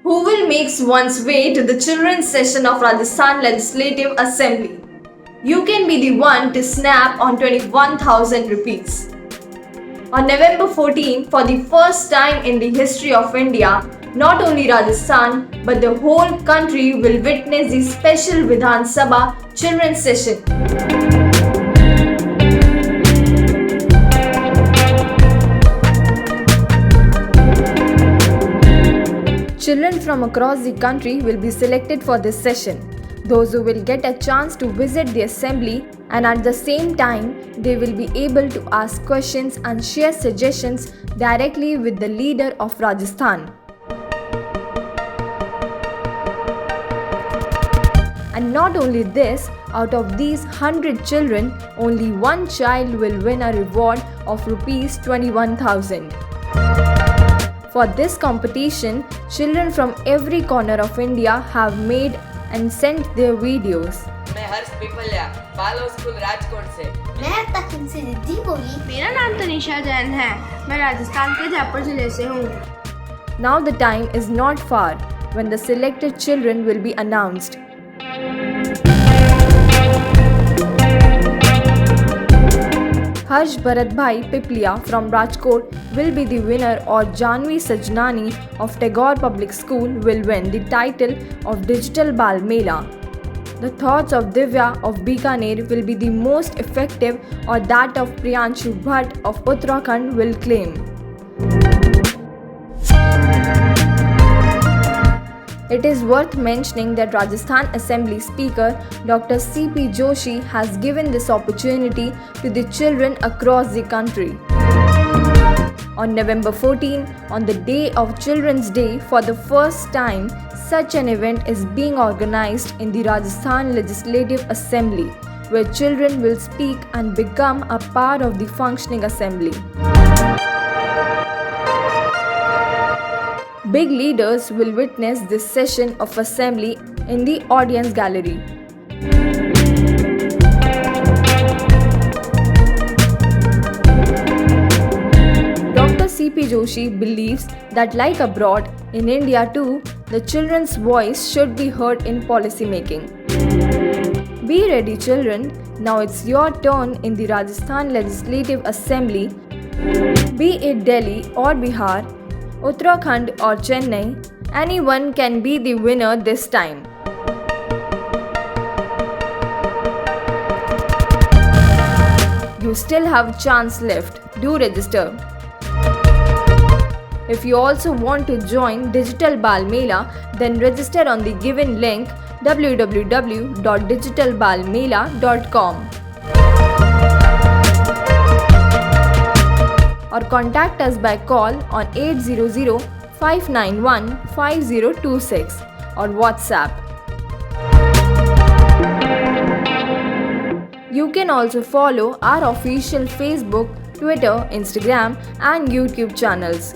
Who will make one's way to the children's session of Rajasthan Legislative Assembly? You can be the one to snap on 21,000 rupees. On November 14, for the first time in the history of India, not only Rajasthan but the whole country will witness the special Vidhan Sabha children's session. Children from across the country will be selected for this session. Those who will get a chance to visit the assembly, and at the same time they will be able to ask questions and share suggestions directly with the leader of Rajasthan. And not only this, out of these 100 children, only one child will win a reward of rupees 21,000. For this competition, children from every corner of India have made and sent their videos. मैं हर्ष पिपल्या पालो school Rajkot से। मैं तखन से रिद्धि बोली। मेरा नाम तनिषा जैन है। मैं राजस्थान के जयपुर जिले से हूँ। Now the time is not far when the selected children will be announced. Harsh Bharatbhai Piplia from Rajkot will be the winner, or Janvi Sajnani of Tagore Public School will win the title of Digital Bal Mela. The thoughts of Divya of Bikaner will be the most effective, or that of Priyanshu Bhatt of Uttarakhand will claim. It is worth mentioning that Rajasthan Assembly Speaker Dr. C.P. Joshi has given this opportunity to the children across the country. On November 14, on the day of Children's Day, for the first time, such an event is being organized in the Rajasthan Legislative Assembly, where children will speak and become a part of the functioning assembly. Big leaders will witness this session of assembly in the audience gallery. Dr. C.P. Joshi believes that, like abroad, in India too, the children's voice should be heard in policy making. Be ready, children. Now it's your turn in the Rajasthan Legislative Assembly. Be it Delhi or Bihar, Uttarakhand or Chennai, anyone can be the winner this time. You still have chance left. Do register. If you also want to join Digital Bal Mela, then register on the given link www.digitalbalmela.com. Or contact us by call on 800-591-5026 or WhatsApp. You can also follow our official Facebook, Twitter, Instagram and YouTube channels.